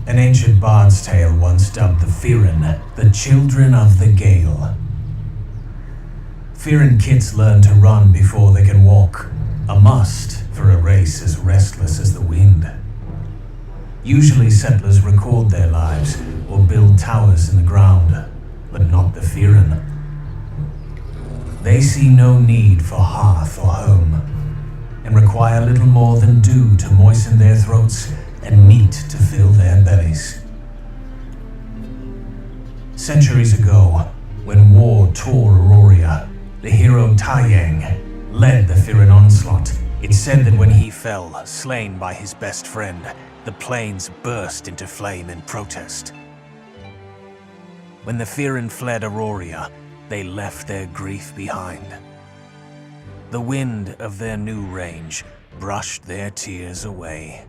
An ancient bard's tale once dubbed the Firin the children of the Gale. Firin kids learn to run before they can walk, a must for a race as restless as the wind. Usually settlers record their lives or build towers in the ground, but not the Firin. They see no need for hearth or home, and require little more than dew to moisten their throats and meat to fill their bellies. Centuries ago, when war tore Auroria, the hero Taiyang led the Firin onslaught. It's said that when he fell, slain by his best friend, the plains burst into flame in protest. When the Firin fled Auroria, they left their grief behind. The wind of their new range brushed their tears away.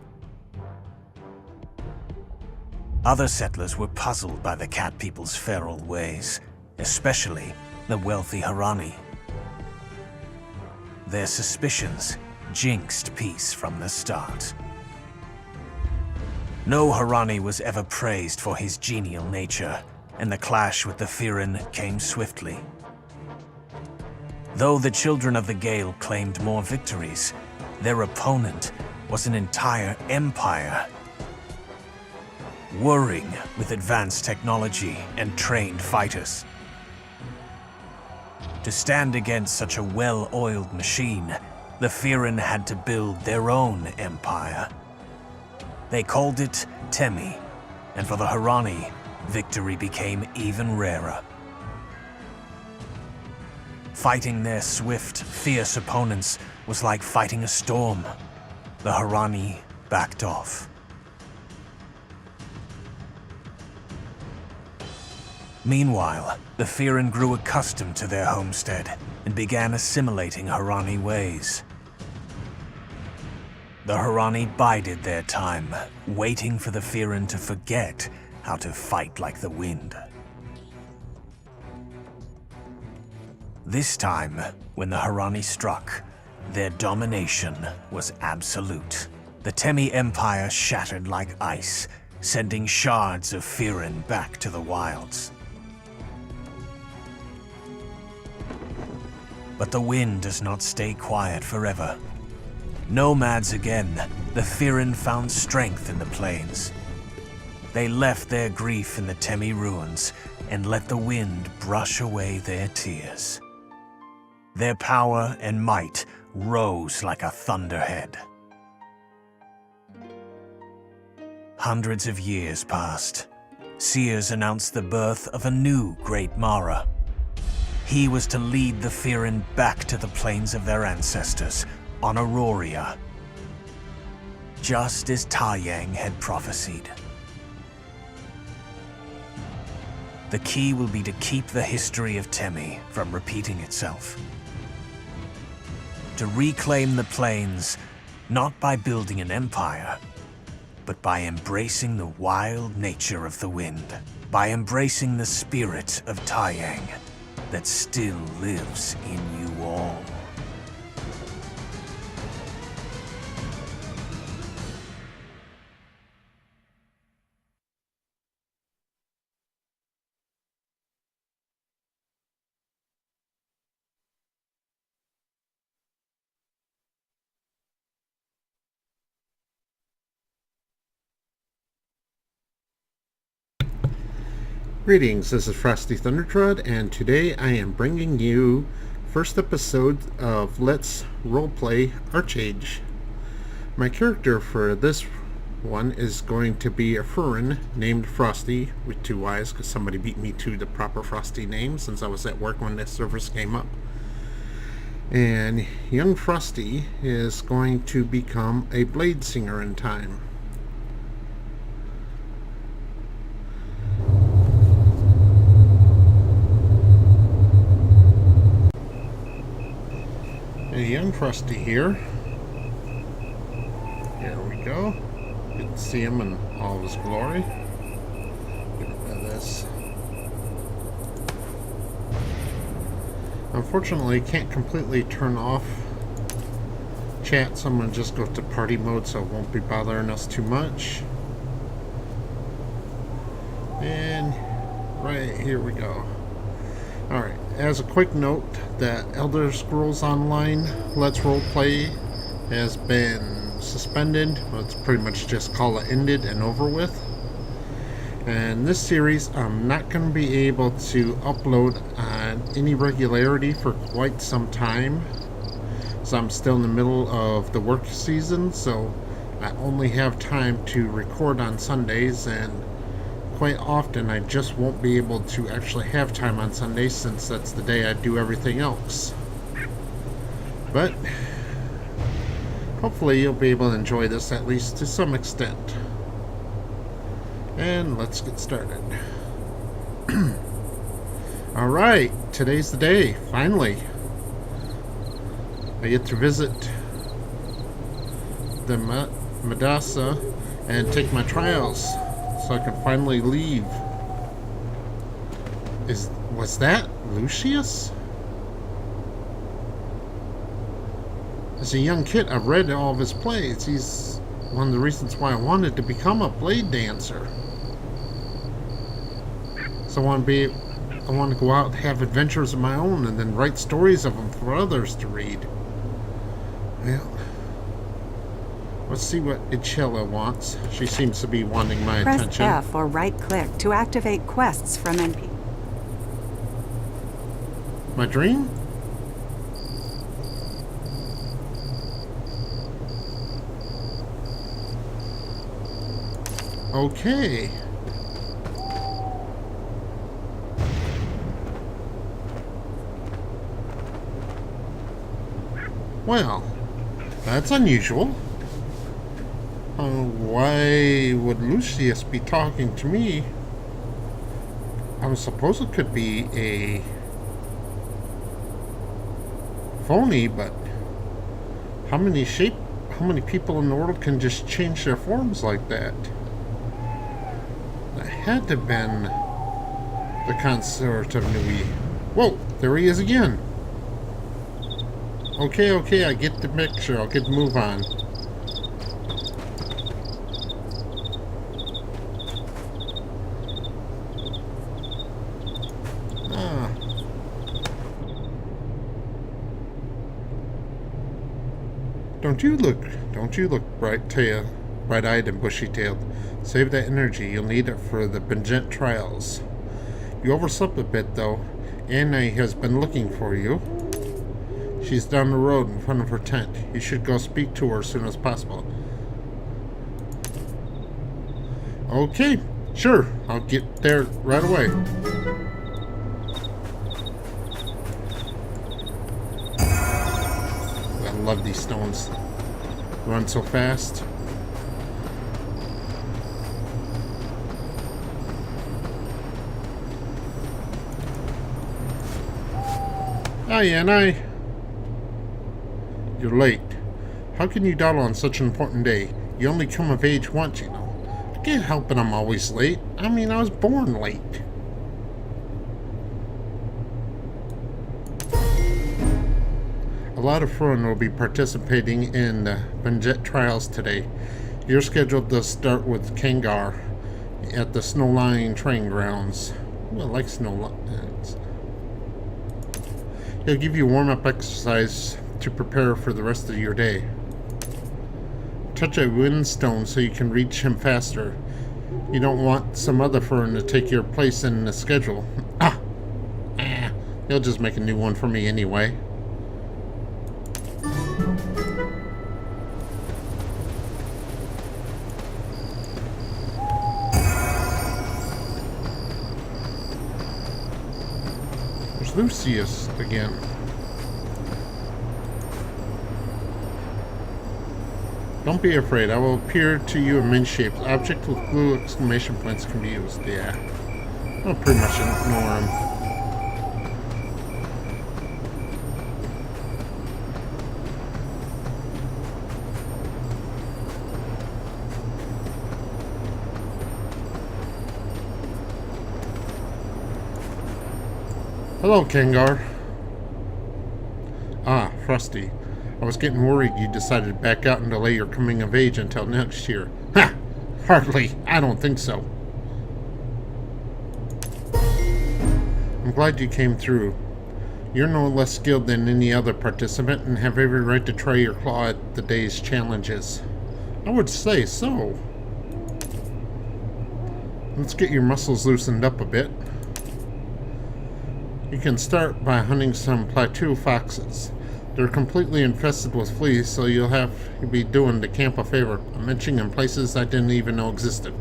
Other settlers were puzzled by the cat people's feral ways, especially the wealthy Harani. Their suspicions jinxed peace from the start. No Harani was ever praised for his genial nature, and the clash with the Firin came swiftly. Though the children of the Gale claimed more victories, their opponent was an entire empire, warring with advanced technology and trained fighters. To stand against such a well-oiled machine, the Firin had to build their own empire. They called it Temi, and for the Harani, victory became even rarer. Fighting their swift, fierce opponents was like fighting a storm. The Harani backed off. Meanwhile, the Firin grew accustomed to their homestead and began assimilating Harani ways. The Harani bided their time, waiting for the Firin to forget how to fight like the wind. This time, when the Harani struck, their domination was absolute. The Temi Empire shattered like ice, sending shards of Firin back to the wilds. But the wind does not stay quiet forever. Nomads again, the Firin found strength in the plains. They left their grief in the Temi ruins and let the wind brush away their tears. Their power and might rose like a thunderhead. Hundreds of years passed. Seers announced the birth of a new Great Mara. He was to lead the Firin back to the plains of their ancestors, on Auroria, just as Taiyang had prophesied. The key will be to keep the history of Temi from repeating itself. To reclaim the plains, not by building an empire, but by embracing the wild nature of the wind, by embracing the spirit of Taiyang that still lives in you all. Greetings, this is Frostyy Thundertrod, and today I am bringing you first episode of Let's Roleplay Archage. My character for this one is going to be a Firin named Frostyy, with 2 Y's, because somebody beat me to the proper Frostyy name since I was at work when this service came up. And young Frostyy is going to become a Bladesinger in time. Young Frostyy here. Here we go. You can see him in all his glory. Get rid of this. Unfortunately, can't completely turn off chat, so I'm going to just go to party mode so it won't be bothering us too much. And right here we go. Alright, as a quick note, the Elder Scrolls Online Let's Roleplay has been suspended. Well, it's pretty much just call it ended and over with. And this series I'm not going to be able to upload on any regularity for quite some time. So I'm still in the middle of the work season, so I only have time to record on Sundays, and quite often I just won't be able to actually have time on Sundays since that's the day I do everything else. But hopefully you'll be able to enjoy this at least to some extent. And let's get started. Alright, today's the day, finally. I get to visit the Madassa and take my trials so I can finally leave. Was that Lucius? As a young kid, I've read all of his plays. He's one of the reasons why I wanted to become a blade dancer. So I want to go out and have adventures of my own and then write stories of them for others to read. Well, let's see what Ichella wants. She seems to be wanting my attention. Press F or right-click to activate quests from NP. My dream? Okay. Well, that's unusual. Why would Lucius be talking to me? I suppose it could be a phony, but how many people in the world can just change their forms like that? That had to have been the consort of Nui. Whoa, there he is again. Okay, I get the picture. I'll get the move on. Ah. Don't you look bright-eyed and bushy-tailed. Save that energy. You'll need it for the Bladesinger trials. You overslept a bit, though. Anna has been looking for you. She's down the road in front of her tent. You should go speak to her as soon as possible. Okay, sure. I'll get there right away. I love these stones. Run so fast. Hi, Anna. You're late. How can you dawdle on such an important day? You only come of age once, you know. I can't help it I'm always late. I mean, I was born late. A lot of Frun will be participating in the Bladesinger trials today. You're scheduled to start with Kangar at the Snowline Train Grounds. Ooh, I like snowlines. He'll give you warm-up exercise to prepare for the rest of your day. Touch a windstone so you can reach him faster. You don't want some other fern to take your place in the schedule. He'll just make a new one for me anyway. There's Lucius again. Don't be afraid. I will appear to you in many shapes. Object with blue exclamation points can be used. Yeah. I'll pretty much ignore him. Hello, Kangar. Ah, Frosty. I was getting worried you decided to back out and delay your coming of age until next year. Ha! Hardly. I don't think so. I'm glad you came through. You're no less skilled than any other participant and have every right to try your claw at the day's challenges. I would say so. Let's get your muscles loosened up a bit. You can start by hunting some plateau foxes. They're completely infested with fleas, so you'll have to be doing the camp a favor. I'm mentioning in places I didn't even know existed.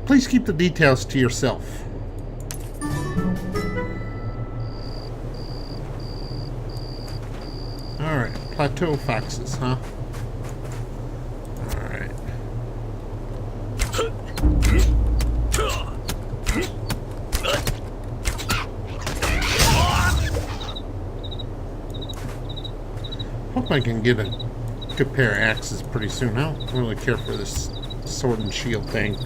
Please keep the details to yourself. Alright, plateau foxes, huh? Alright. Hope I can get a good pair of axes pretty soon. I don't really care for this sword and shield thing.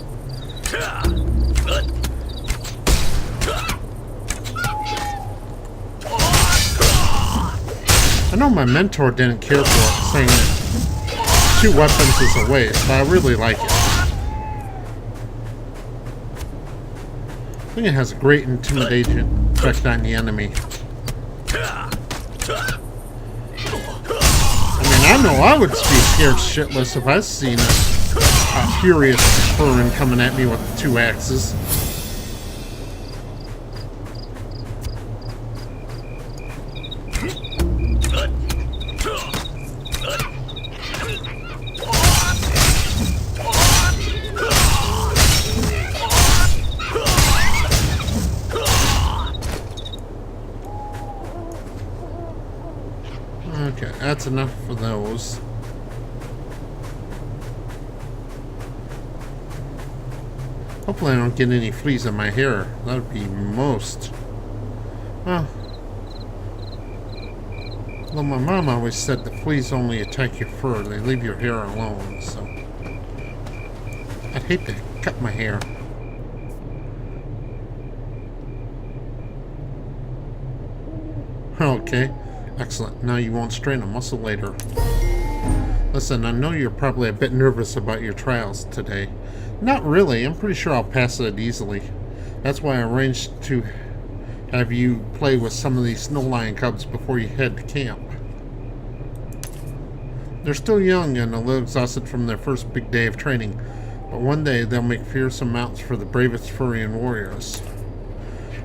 I know my mentor didn't care for it, saying that 2 weapons is a waste, but I really like it. I think it has a great intimidation effect on the enemy. I know I would be scared shitless if I seen a furious Furin coming at me with 2 axes. Okay, that's enough for those. Hopefully I don't get any fleas in my hair. That would be most... Well... Well, my mom always said the fleas only attack your fur. They leave your hair alone, so... I'd hate to cut my hair. Okay. Excellent. Now you won't strain a muscle later. Listen, I know you're probably a bit nervous about your trials today. Not really. I'm pretty sure I'll pass it easily. That's why I arranged to have you play with some of these snow lion cubs before you head to camp. They're still young and a little exhausted from their first big day of training, but one day they'll make fearsome mounts for the bravest Furian warriors.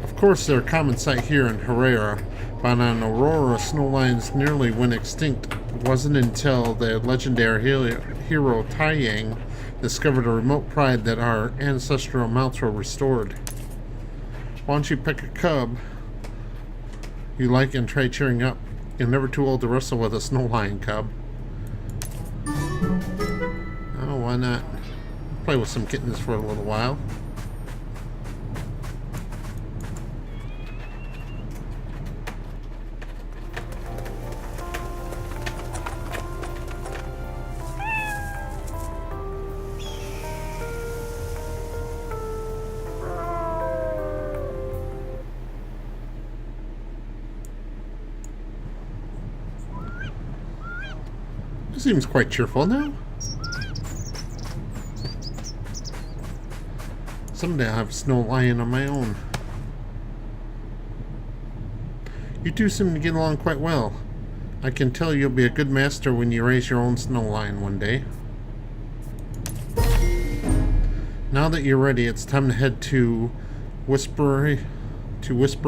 Of course, they're a common sight here in Herrera, but on Aurora, snow lions nearly went extinct. It wasn't until the legendary hero Taiyang discovered a remote pride that our ancestral mounts were restored. Why don't you pick a cub you like and try cheering up? You're never too old to wrestle with a snow lion cub. Oh, why not? Play with some kittens for a little while. Seems quite cheerful now. Someday I'll have a snow lion on my own. You two seem to get along quite well. I can tell you'll be a good master when you raise your own snow lion one day. Now that you're ready, it's time to head to Whisper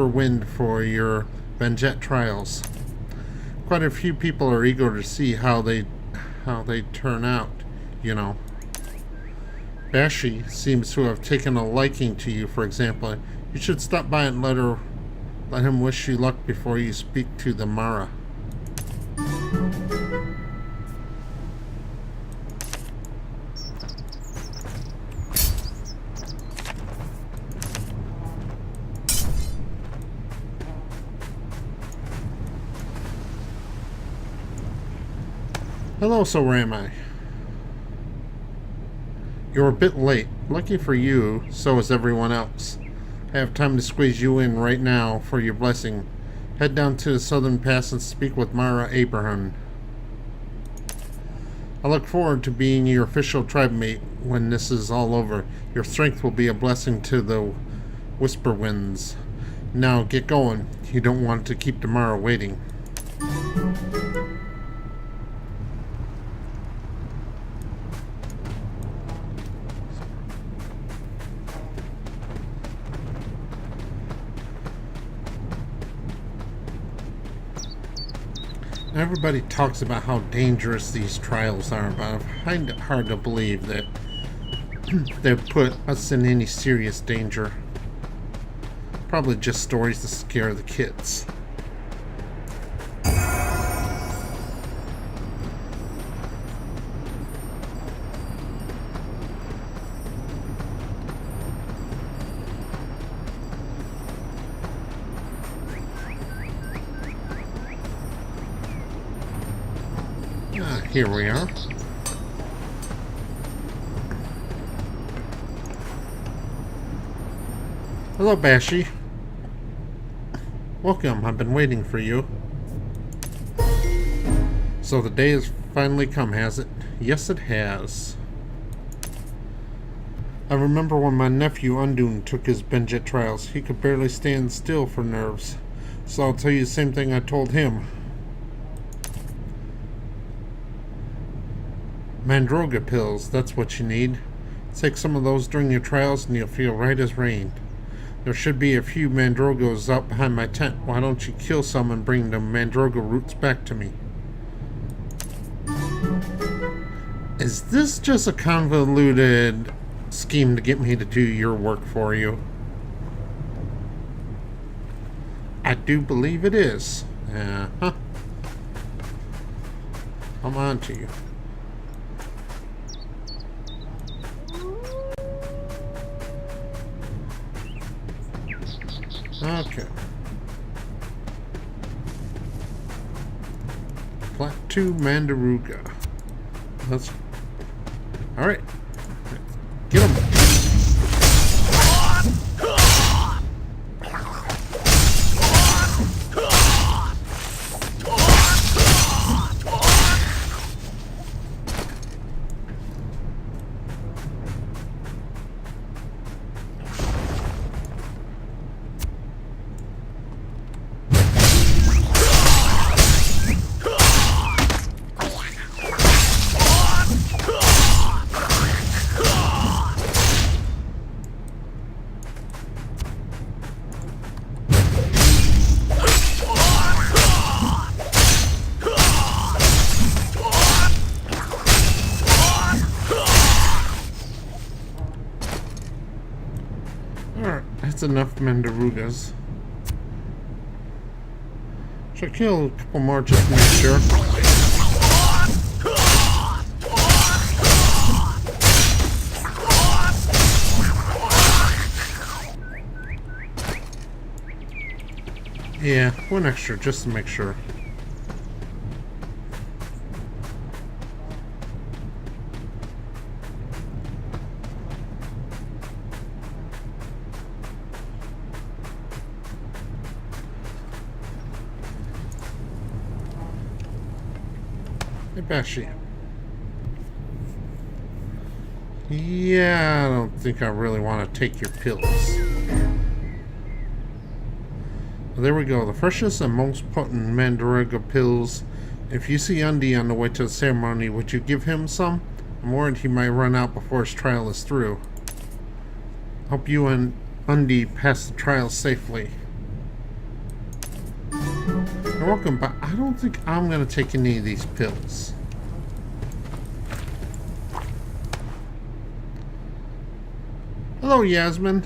Wind for your Venjet trials. Quite a few people are eager to see how they turn out, you know. Bashi seems to have taken a liking to you, for example. You should stop by and let him wish you luck before you speak to the Mara. Hello, so where am I? You're a bit late. Lucky for you, so is everyone else. I have time to squeeze you in right now for your blessing. Head down to the southern pass and speak with Mara Abraham. I look forward to being your official tribe mate when this is all over. Your strength will be a blessing to the Whisper Winds. Now get going. You don't want to keep tomorrow waiting. Everybody talks about how dangerous these trials are, but I find it hard to believe that they put us in any serious danger. Probably just stories to scare the kids. Here we are. Hello, Bashy. Welcome. I've been waiting for you. So the day has finally come, has it? Yes, it has. I remember when my nephew Undune took his Benjet trials. He could barely stand still for nerves. So I'll tell you the same thing I told him. Mandroga pills, that's what you need. Take some of those during your trials and you'll feel right as rain. There should be a few Mandrogos out behind my tent. Why don't you kill some and bring the Mandroga roots back to me? Is this just a convoluted scheme to get me to do your work for you? I do believe it is. Uh-huh. I'm on to you. Okay. Plateau Mandaruga. Let's. Alright. Get him. That's enough Mandarugas. Should kill a couple more just to make sure. Yeah, one extra just to make sure. Bashy. Yeah, I don't think I really want to take your pills. Well, there we go. The freshest and most potent Mandaraga pills. If you see Undy on the way to the ceremony, would you give him some? I'm worried he might run out before his trial is through. Hope you and Undy pass the trial safely. You're welcome, but I don't think I'm going to take any of these pills. Hello, Yasmin.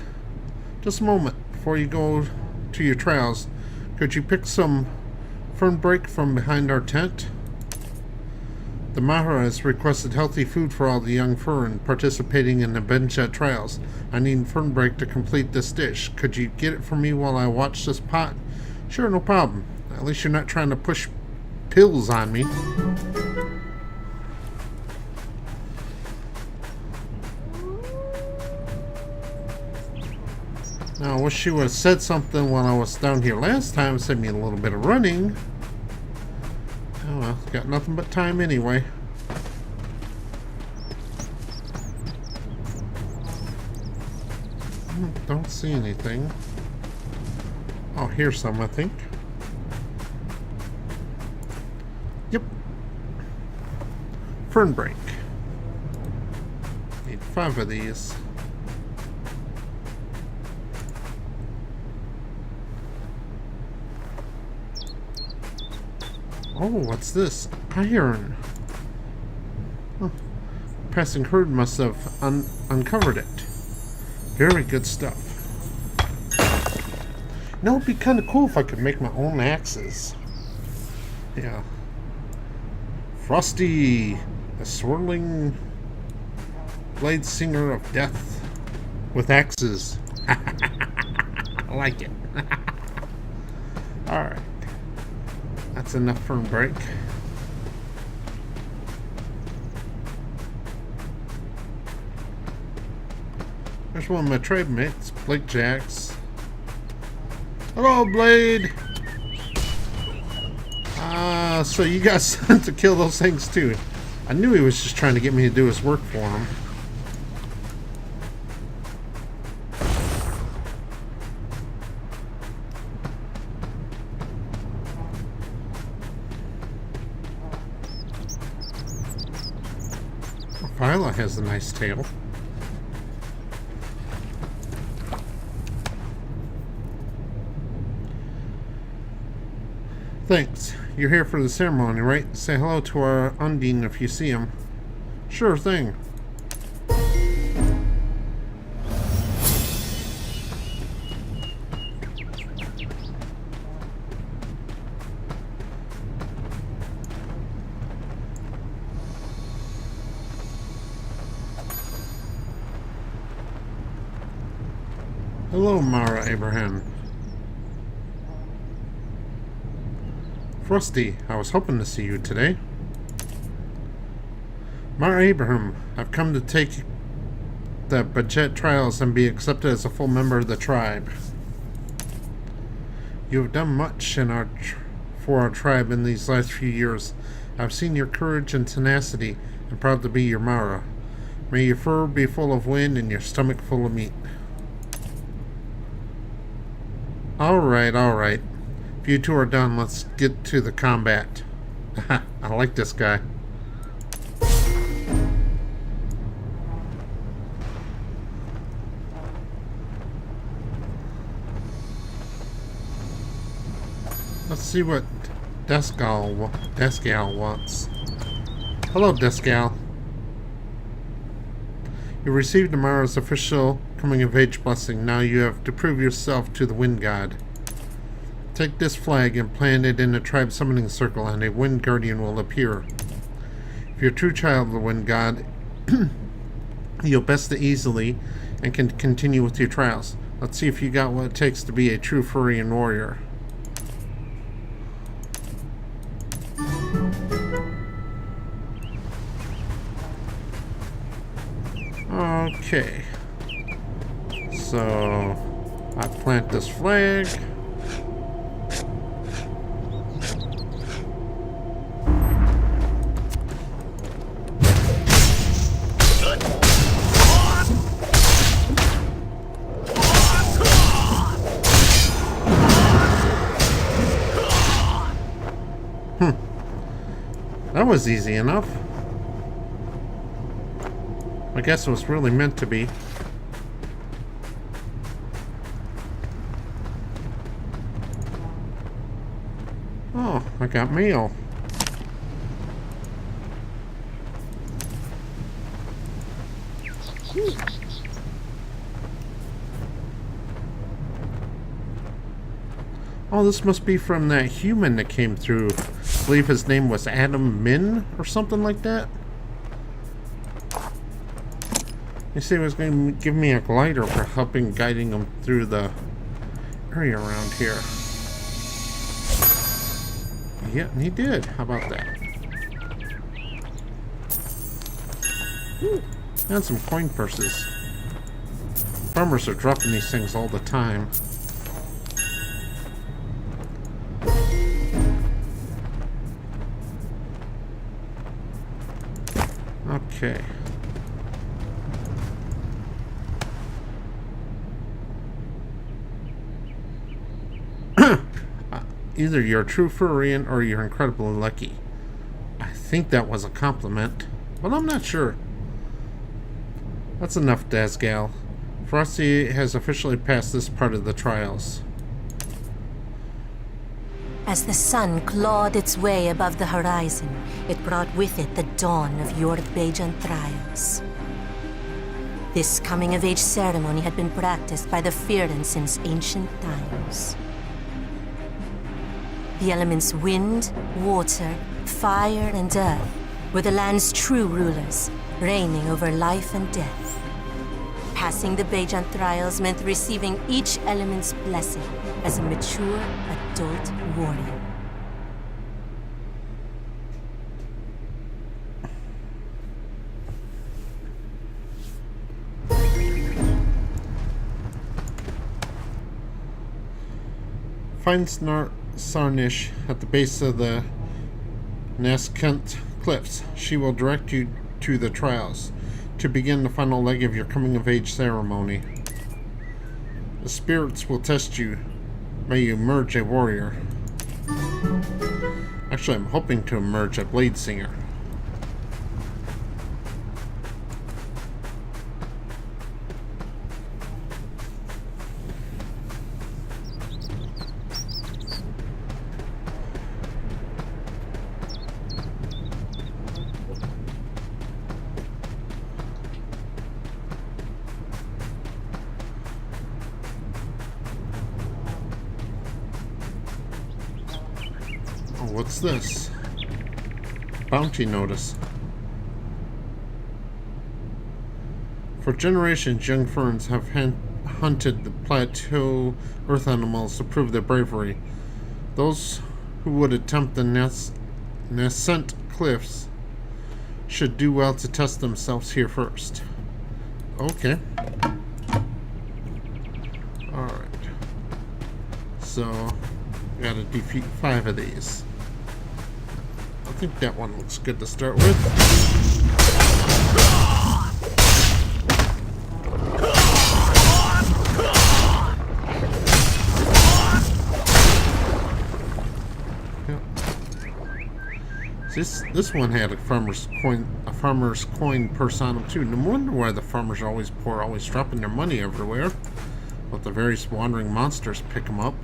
Just a moment before you go to your trials. Could you pick some fern break from behind our tent? The Mahara has requested healthy food for all the young fern participating in the Benjet trials. I need fern break to complete this dish. Could you get it for me while I watch this pot? Sure, no problem. At least you're not trying to push pills on me. Now, I wish she would have said something when I was down here last time. Save me a little bit of running. Oh well, got nothing but time anyway. Don't see anything. Oh, here's some, I think. Yep. Fern break. Need 5 of these. Oh, what's this? Iron. Huh. Passing herd must have uncovered it. Very good stuff. You know, it'd be kind of cool if I could make my own axes. Yeah. Frostyy, the swirling Bladesinger of death with axes. I like it. Alright. That's enough for a break. There's one of my tribe mates, Blake Jacks. Hello, Blade! So you got sent to kill those things too. I knew he was just trying to get me to do his work for him. Viola has a nice tail. Thanks. You're here for the ceremony, right? Say hello to our Undine if you see him. Sure thing. Hello, Mara Abraham. Frosty, I was hoping to see you today. Mara Abraham, I've come to take the budget trials and be accepted as a full member of the tribe. You have done much for our tribe in these last few years. I've seen your courage and tenacity, and proud to be your Mara. May your fur be full of wind and your stomach full of meat. Alright, alright. If you two are done, let's get to the combat. I like this guy. Let's see what Descal wants. Hello, Descal. You received Amara's official coming-of-age blessing. Now you have to prove yourself to the Wind God. Take this flag and plant it in a tribe summoning circle, and a Wind Guardian will appear. If you're a true child of the Wind God, you'll best it easily and can continue with your trials. Let's see if you got what it takes to be a true Furrian warrior. Okay. So, I plant this flag. That was easy enough. I guess it was really meant to be. Oh, I got mail. Oh, this must be from that human that came through. I believe his name was Adam Min or something like that. He said he was going to give me a glider for helping guiding him through the area around here. Yeah, and he did. How about that? Ooh, and some coin purses. Farmers are dropping these things all the time. Okay. Either you're a true Furian or you're incredibly lucky. I think that was a compliment, but I'm not sure. That's enough, Dazgal. Frosty has officially passed this part of the trials. As the sun clawed its way above the horizon, it brought with it the dawn of your Bajan trials. This coming-of-age ceremony had been practiced by the Firden since ancient times. The elements wind, water, fire, and earth were the land's true rulers, reigning over life and death. Passing the Bajan trials meant receiving each element's blessing as a mature adult warrior. Find Sarnish at the base of the Naskent Cliffs. She will direct you to the trials to begin the final leg of your coming-of-age ceremony. The spirits will test you. May you emerge a warrior. Actually, I'm hoping to emerge a Bladesinger. What's this? Bounty notice. For generations, young ferns have hunted the plateau earth animals to prove their bravery. Those who would attempt the nascent cliffs should do well to test themselves here first. Okay. Alright. So, gotta defeat 5 of these. I think that one looks good to start with. Yep. This one had a farmer's coin purse on them too. No wonder why the farmers are always poor, always dropping their money everywhere. But the various wandering monsters pick them up.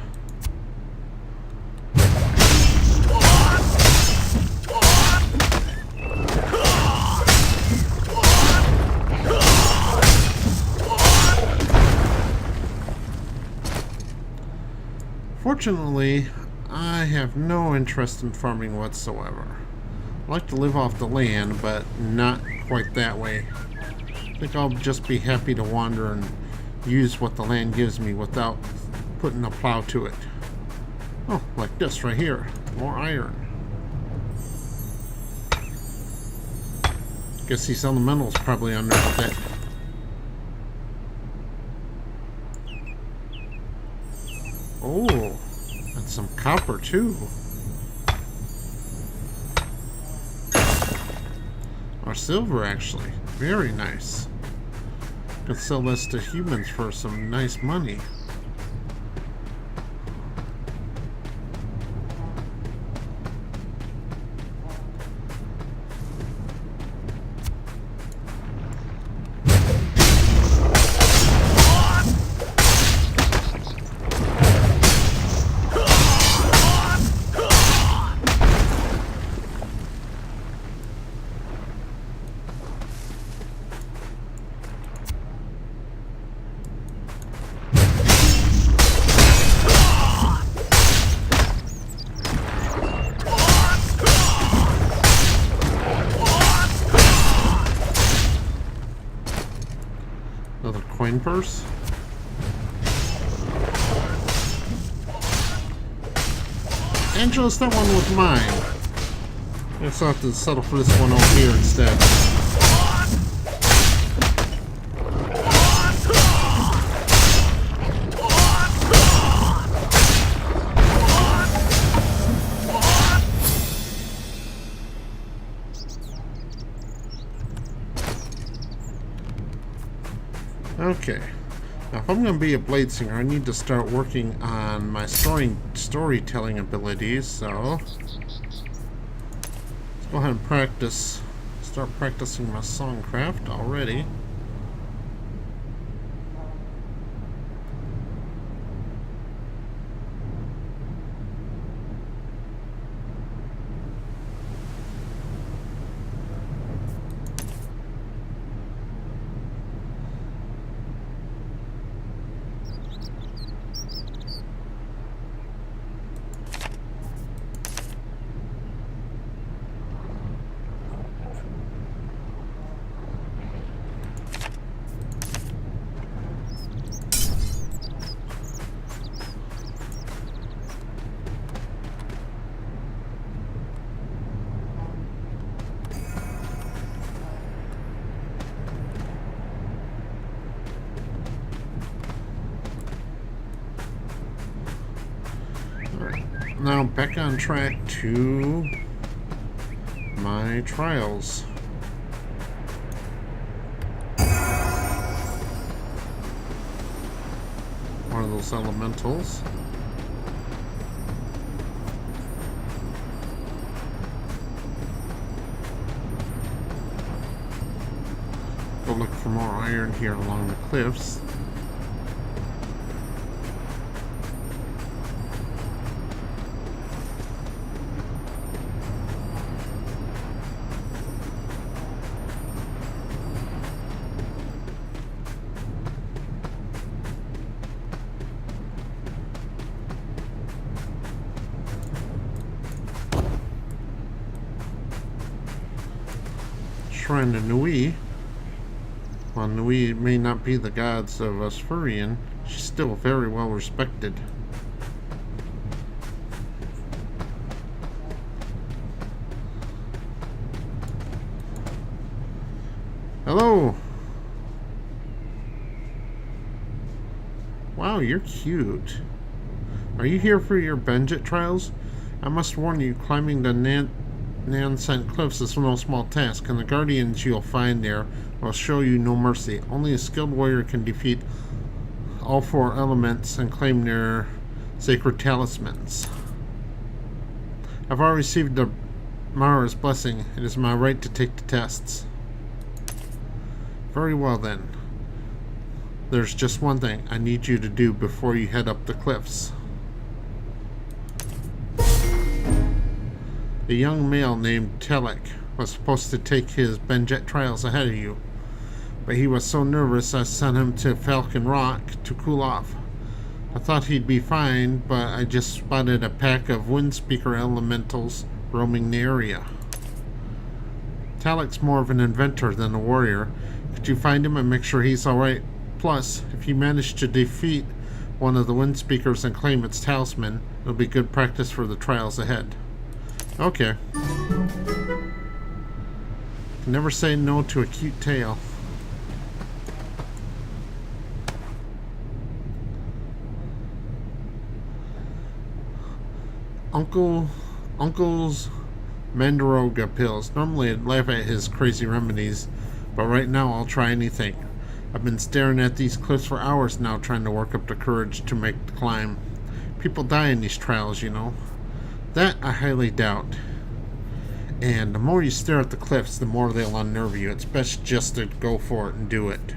Fortunately, I have no interest in farming whatsoever. I like to live off the land, but not quite that way. I think I'll just be happy to wander and use what the land gives me without putting a plow to it. Oh, like this right here. More iron. Guess these elementals probably under that. Oh, and some copper too. Or silver, actually. Very nice. Could sell this to humans for some nice money. Another coin purse. Angelus, that one was mine. I guess I'll have to settle for this one over here instead. Okay, Now, if I'm going to be a Bladesinger, I need to start working on my storytelling abilities, so let's go ahead and practice. Start practicing my songcraft already. Now back on track to my trials. One of those elementals. Go look for more iron here along the cliffs. Shrine to Nui. While Nui may not be the gods of Asfurian, she's still very well respected. Hello! Wow, you're cute. Are you here for your Benjet trials? I must warn you, climbing the Nansent Cliffs is no small task, and the guardians you'll find there will show you no mercy. Only a skilled warrior can defeat all four elements and claim their sacred talismans. I've already received the Mara's blessing. It is my right to take the tests. Very well then. There's just one thing I need you to do before you head up the cliffs. A young male named Telek was supposed to take his Benjet trials ahead of you, but he was so nervous I sent him to Falcon Rock to cool off. I thought he'd be fine, but I just spotted a pack of Windspeaker elementals roaming the area. Telek's more of an inventor than a warrior. Could you find him and make sure he's alright? Plus, if you manage to defeat one of the Windspeakers and claim its talisman, it'll be good practice for the trials ahead. Okay. Can never say no to a cute tale. Uncle's Mandaroga pills. Normally I'd laugh at his crazy remedies, but right now I'll try anything. I've been staring at these cliffs for hours now, trying to work up the courage to make the climb. People die in these trials, you know. That I highly doubt. And the more you stare at the cliffs, the more they'll unnerve you. It's best just to go for it and do it.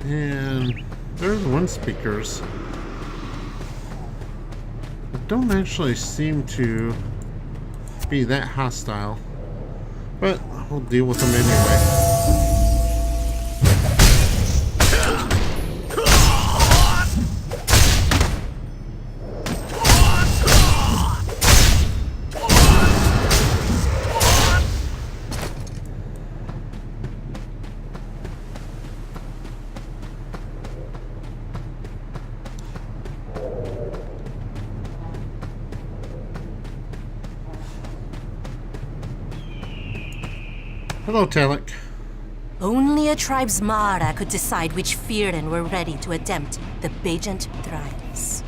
And there's Windspeakers. They don't actually seem to be that hostile, but we'll deal with them anyway. Hello, Talek. Only a tribe's Mara could decide which Fearin were ready to attempt the Bajant trials.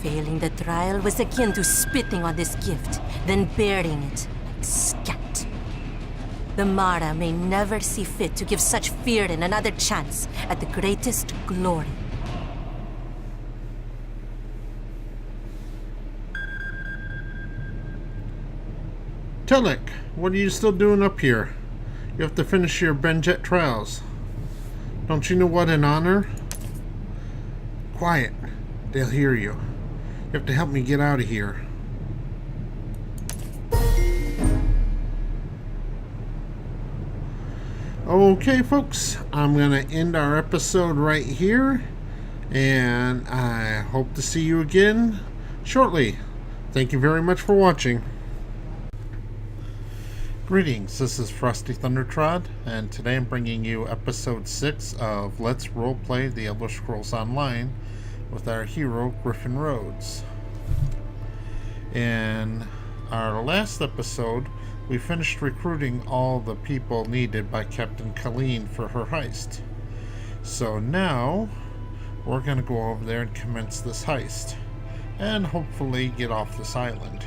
Failing the trial was akin to spitting on this gift, then burying it like scat. The Mara may never see fit to give such Fearin another chance at the greatest glory. Talek, what are you still doing up here? You have to finish your Benjet trials. Don't you know what an honor? Quiet. They'll hear you. You have to help me get out of here. Okay, folks. I'm going to end our episode right here. And I hope to see you again shortly. Thank you very much for watching. Greetings, this is Frosty Thundertrod, and today I'm bringing you episode 6 of Let's Roleplay The Elder Scrolls Online with our hero, Griffin Rhodes. In our last episode, we finished recruiting all the people needed by Captain Colleen for her heist. So now, we're going to go over there and commence this heist, and hopefully get off this island.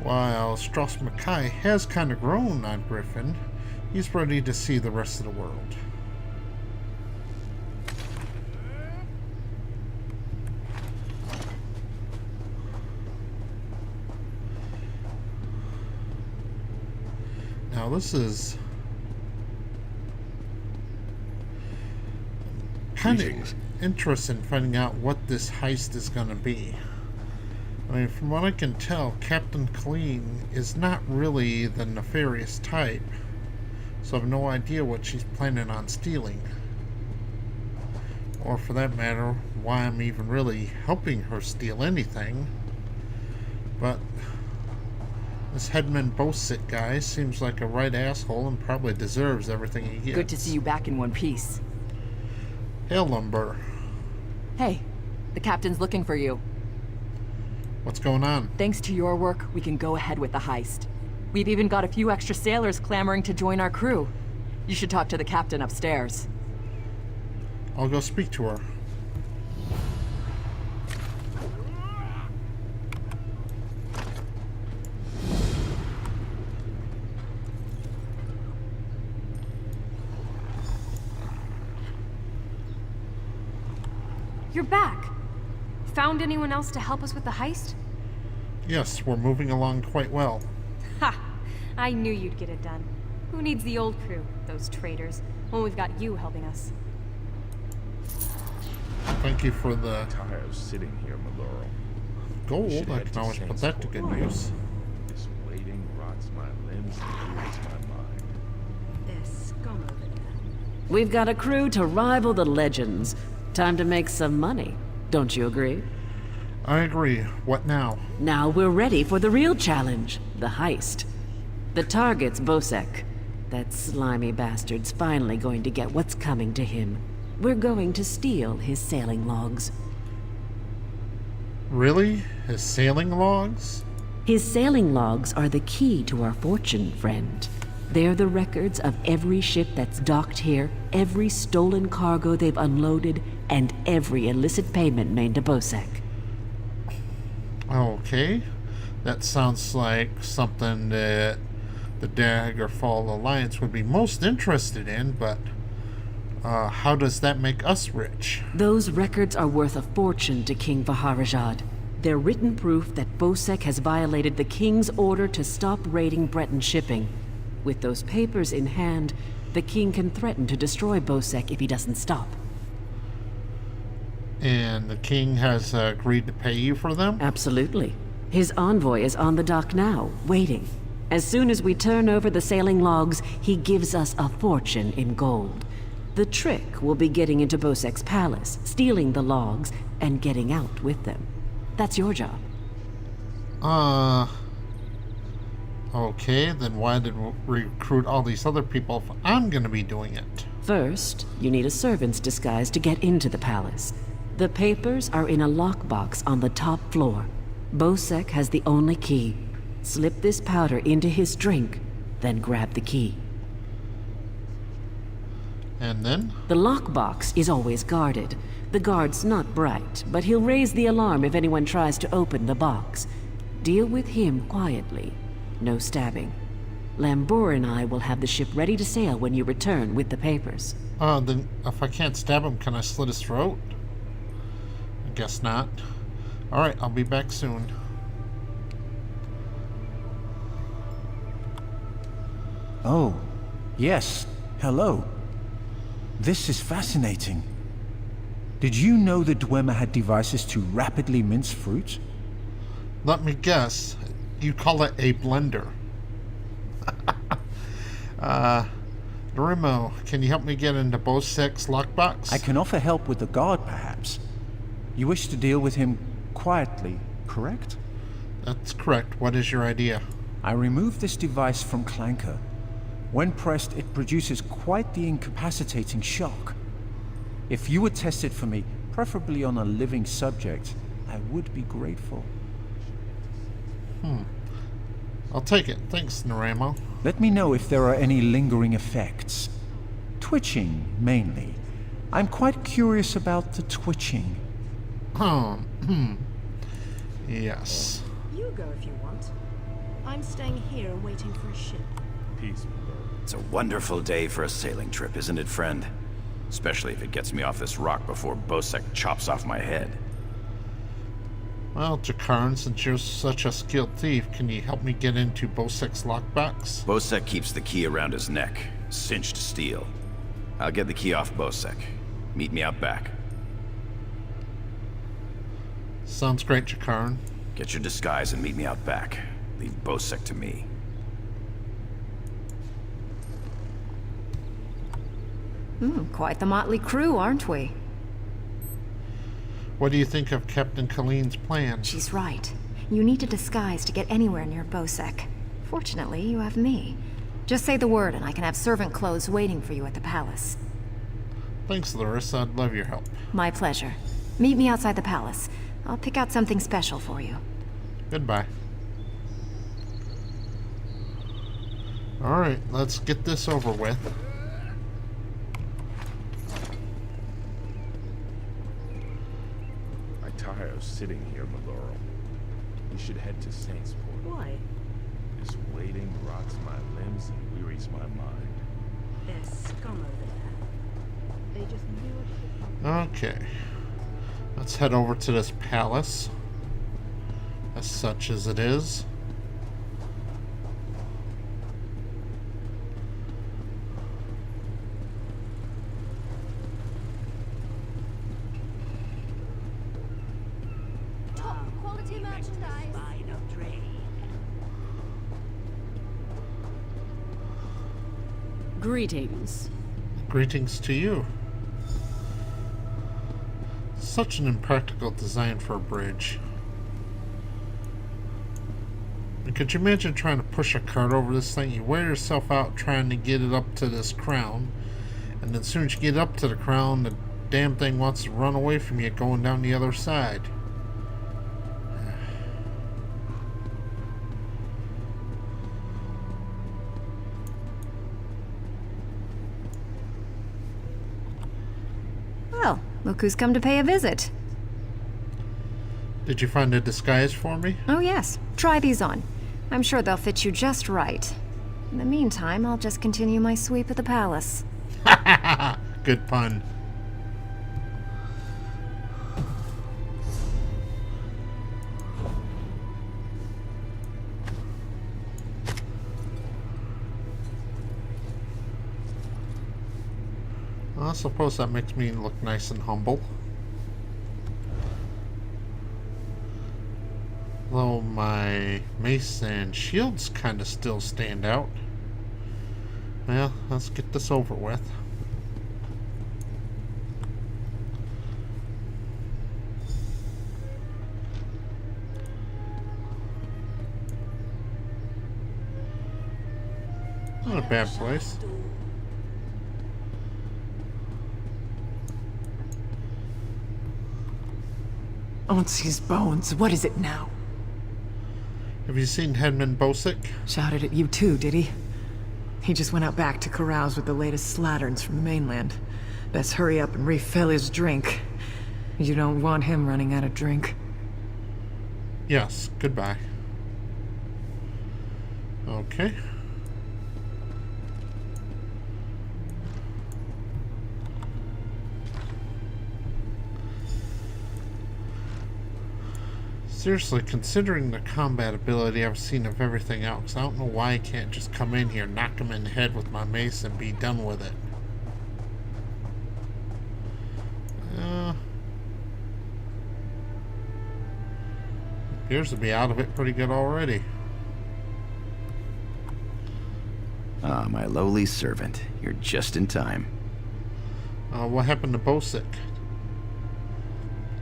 While Strauss Mackay has kind of grown on Griffin, he's ready to see the rest of the world. Now this is kind of interesting, finding out what this heist is going to be. I mean, from what I can tell, Captain Colleen is not really the nefarious type, so I have no idea what she's planning on stealing. Or for that matter, why I'm even really helping her steal anything. But this Headman Bosick guy seems like a right asshole and probably deserves everything he gets. Good to see you back in one piece. Hail, Lumber. Hey, the captain's looking for you. What's going on? Thanks to your work, we can go ahead with the heist. We've even got a few extra sailors clamoring to join our crew. You should talk to the captain upstairs. I'll go speak to her. You're back. Found anyone else to help us with the heist? Yes, we're moving along quite well. Ha! I knew you'd get it done. Who needs the old crew, those traitors, when we've got you helping us? Thank you for the Tired of sitting here, Maloro. gold. Should I head can to always put Saints that to good Fort. use. This waiting rots my limbs and wearies my mind. We've got a crew to rival the legends. Time to make some money. Don't you agree? I agree. What now? Now we're ready for the real challenge, the heist. The target's Bosek. That slimy bastard's finally going to get what's coming to him. We're going to steal his sailing logs. Really? His sailing logs? His sailing logs are the key to our fortune, friend. They're the records of every ship that's docked here, every stolen cargo they've unloaded, and every illicit payment made to Bosek. Okay. That sounds like something that the Daggerfall Alliance would be most interested in, but how does that make us rich? Those records are worth a fortune to King Vaharajad. They're written proof that Bosek has violated the King's order to stop raiding Breton shipping. With those papers in hand, the King can threaten to destroy Bosek if he doesn't stop. And the King has agreed to pay you for them? Absolutely. His envoy is on the dock now, waiting. As soon as we turn over the sailing logs, he gives us a fortune in gold. The trick will be getting into Bosek's palace, stealing the logs, and getting out with them. That's your job. Okay, then why did we recruit all these other people if I'm gonna be doing it? First, you need a servant's disguise to get into the palace. The papers are in a lockbox on the top floor. Bosek has the only key. Slip this powder into his drink. then grab the key. And then? The lockbox is always guarded. The guard's not bright, but he'll raise the alarm if anyone tries to open the box. Deal with him quietly. No stabbing. Lambor and I will have the ship ready to sail when you return with the papers. Then if I can't stab him, can I slit his throat? I guess not. Alright, I'll be back soon. Oh, yes. Hello. This is fascinating. Did you know that Dwemer had devices to rapidly mince fruit? Let me guess. You call it a blender. Dorimo, can you help me get into Bosek's lockbox? I can offer help with the guard, perhaps. You wish to deal with him quietly, correct? That's correct. What is your idea? I removed this device from Clanker. When pressed, it produces quite the incapacitating shock. If you would test it for me, preferably on a living subject, I would be grateful. I'll take it. Thanks, Naramo. Let me know if there are any lingering effects. Twitching, mainly. I'm quite curious about the twitching. Yes. You go if you want. I'm staying here waiting for a ship. Peace, bro. It's a wonderful day for a sailing trip, isn't it, friend? Especially if it gets me off this rock before Bosek chops off my head. Well, Jakarn, since you're such a skilled thief, can you help me get into Bosek's lockbox? Bosek keeps the key around his neck, cinched steel. I'll get the key off Bosek. Meet me out back. Sounds great, Jakarn. Get your disguise and meet me out back. Leave Bosek to me. Quite the motley crew, aren't we? What do you think of Captain Colleen's plan? She's right. You need a disguise to get anywhere near Bosek. Fortunately, you have me. Just say the word and I can have servant clothes waiting for you at the palace. Thanks, Larissa. I'd love your help. My pleasure. Meet me outside the palace. I'll pick out something special for you. Goodbye. Alright, let's get this over with. I'm tired of sitting here, Maloro. We should head to Saintsport. Why? This waiting rots my limbs and wearies my mind. There's scum over there. They just knew it. Okay. Let's head over to this palace. As such as it is. Top quality merchandise. Greetings. Greetings to you. Such an impractical design for a bridge. And could you imagine trying to push a cart over this thing? You wear yourself out trying to get it up to this crown, and then as soon as you get up to the crown, the damn thing wants to run away from you going down the other side. Well, look who's come to pay a visit. Did you find a disguise for me? Oh yes, try these on. I'm sure they'll fit you just right. In the meantime, I'll just continue my sweep of the palace. Good pun. I suppose that makes me look nice and humble. Though my mace and shields kind of still stand out. Well, let's get this over with. Not a bad place. Onsi's bones, what is it now? Have you seen Headman Bosek? Shouted at you too, did he? He just went out back to carouse with the latest slatterns from the mainland. Best hurry up and refill his drink. You don't want him running out of drink. Yes, goodbye. Okay. Seriously, considering the combat ability I've seen of everything else, I don't know why I can't just come in here, knock him in the head with my mace, and be done with it. Appears to be out of it pretty good already. Ah, my lowly servant. You're just in time. What happened to Bosek?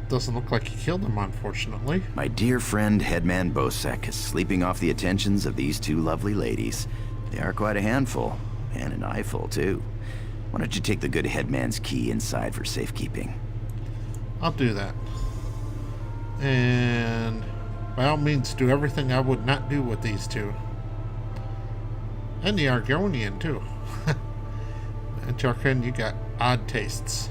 Doesn't look like he killed him, unfortunately. My dear friend, Headman Bosek, is sleeping off the attentions of these two lovely ladies. They are quite a handful, and an eyeful, too. Why don't you take the good Headman's key inside for safekeeping? I'll do that. And by all means, do everything I would not do with these two. And the Argonian, too. And Jarkin, you got odd tastes.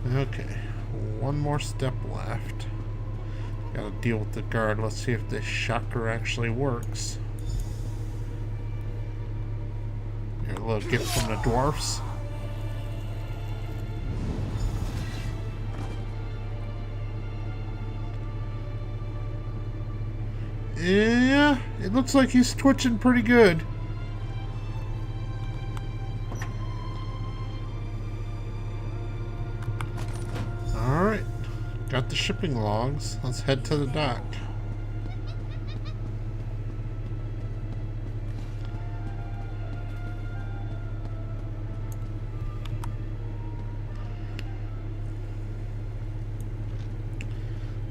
Okay, one more step left. Gotta deal with the guard. Let's see if this shocker actually works. Here, a little gift from the dwarfs. Yeah, it looks like he's twitching pretty good. Got the shipping logs. Let's head to the dock.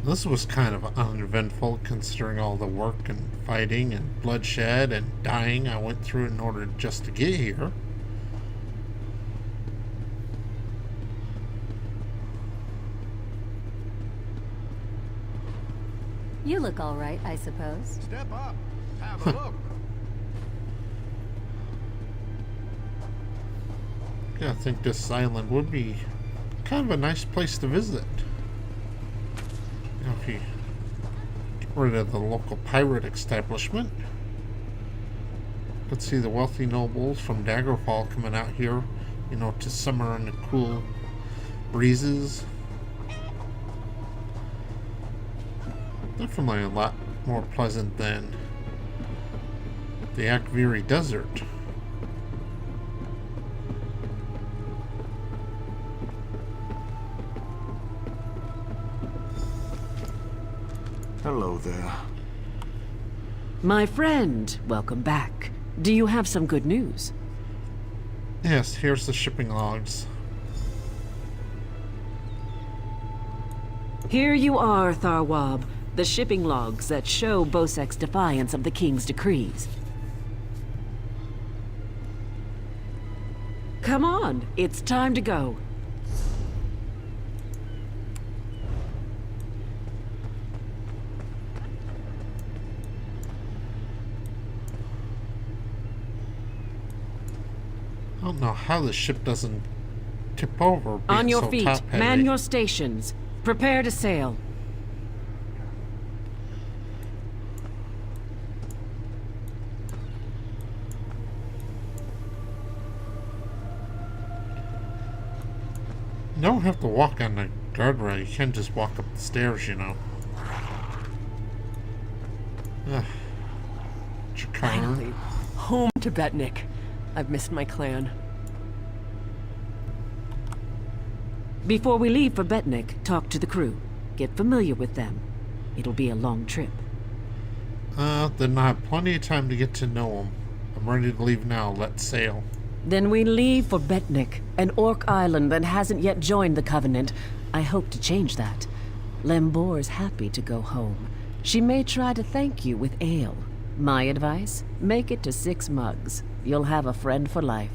This was kind of uneventful considering all the work and fighting and bloodshed and dying I went through in order just to get here. You look all right, I suppose. Step up. Have a look. Yeah, I think this island would be kind of a nice place to visit. You know, if you get rid of the local pirate establishment. Could see the wealthy nobles from Daggerfall coming out here, you know, to summer in the cool breezes. Definitely a lot more pleasant than the Akviri Desert. Hello there. My friend, welcome back. Do you have some good news? Yes, here's the shipping logs. Here you are, Tharwab. The shipping logs that show Bosek's defiance of the king's decrees. Come on, it's time to go. I don't know how the ship doesn't tip over. On your so feet, top-heavy. man your stations. Prepare to sail. You don't have to walk on the guardrail, you can just walk up the stairs, you know. Finally, home to Betnik. I've missed my clan. Before we leave for Betnik, talk to the crew. Get familiar with them. It'll be a long trip. Then I have plenty of time to get to know them. I'm ready to leave now. Let's sail. Then we leave for Betnik, an orc island that hasn't yet joined the Covenant. I hope to change that. Lembor's happy to go home. She may try to thank you with ale. My advice? Make it to 6 mugs. You'll have a friend for life.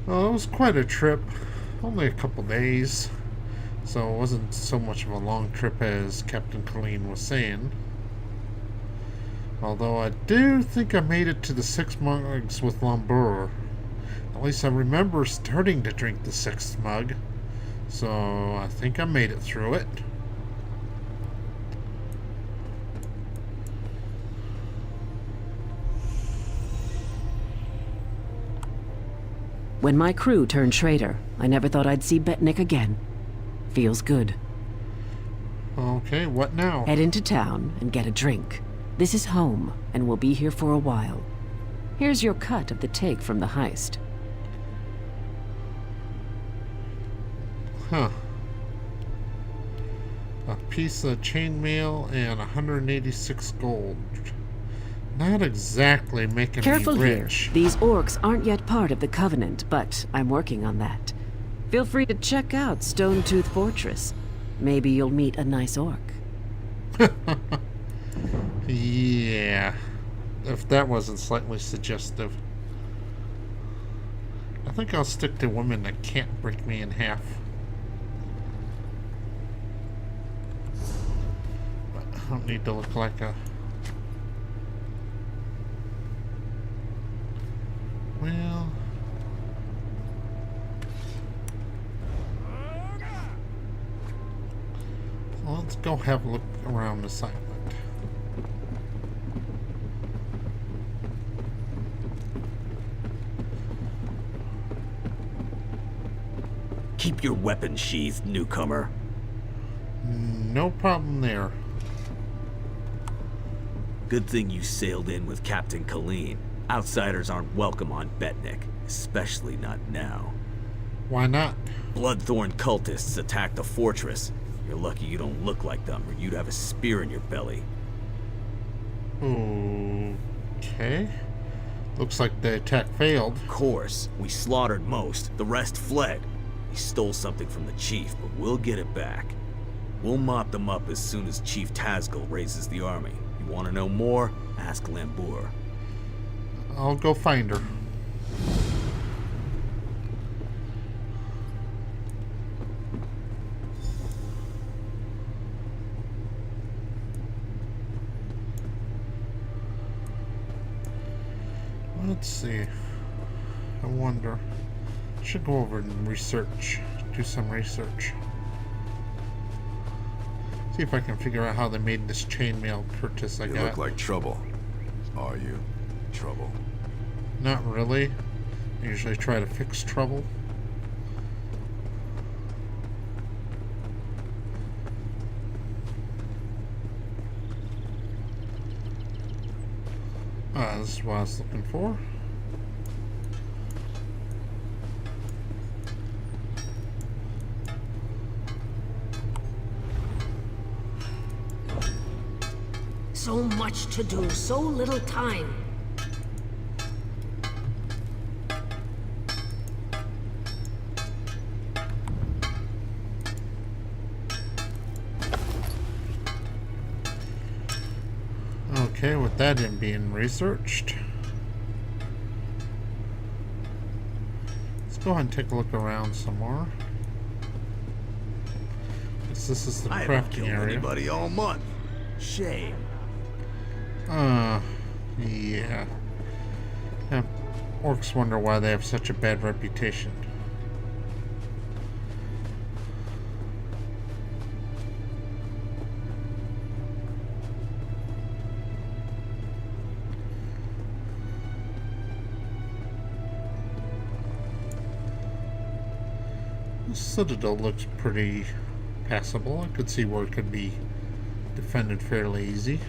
Well, it was quite a trip. Only a couple days. So it wasn't so much of a long trip as Captain Colleen was saying. Although I do think I made it to the 6 mugs with Lambur. At least I remember starting to drink the 6th mug. So I think I made it through it. When my crew turned traitor, I never thought I'd see Betnik again. Feels good. Okay, what now? Head into town and get a drink. This is home, and we'll be here for a while. Here's your cut of the take from the heist. Huh. A piece of chainmail and 186 gold. Not exactly making Careful me rich. here. These orcs aren't yet part of the Covenant, but I'm working on that. Feel free to check out Stonetooth Fortress. Maybe you'll meet a nice orc. Yeah. If that wasn't slightly suggestive. I think I'll stick to women that can't break me in half. But I don't need to look like a... Well... let's go have a look around this island. Keep your weapon sheathed, newcomer. No problem there. Good thing you sailed in with Captain Colleen. Outsiders aren't welcome on Betnik, especially not now. Why not? Bloodthorn cultists attacked the fortress. You're lucky you don't look like them, or you'd have a spear in your belly. Okay. Looks like the attack failed. Of course. We slaughtered most. The rest fled. We stole something from the chief, but we'll get it back. We'll mop them up as soon as Chief Tazgul raises the army. You want to know more? Ask Lambur. I'll go find her. Let's see. I wonder. I should go over and research. Do some research. See if I can figure out how they made this chainmail purchase I got. You look like trouble. Are you? Trouble? Not really. I usually try to fix trouble. This is what I was looking for. So much to do, so little time. Okay, with that in being researched, let's go ahead and take a look around some more. This is the I haven't crafting killed area. anybody all month. Shame. Yeah. Orcs wonder why they have such a bad reputation. The Citadel looks pretty passable. I could see where it could be defended fairly easy.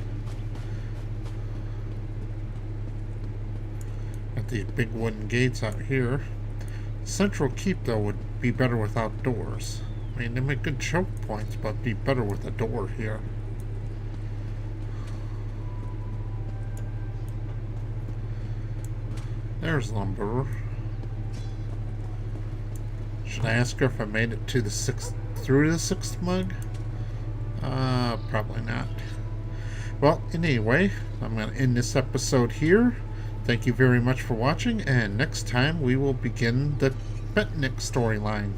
the big wooden gates out here. Central Keep, though, would be better without doors. I mean, they make good choke points, but be better with a door here. There's lumber. Should I ask her if I made it to the through the sixth mug? Probably not. Well, anyway, I'm going to end this episode here. Thank you very much for watching, and next time we will begin the Betnik storyline.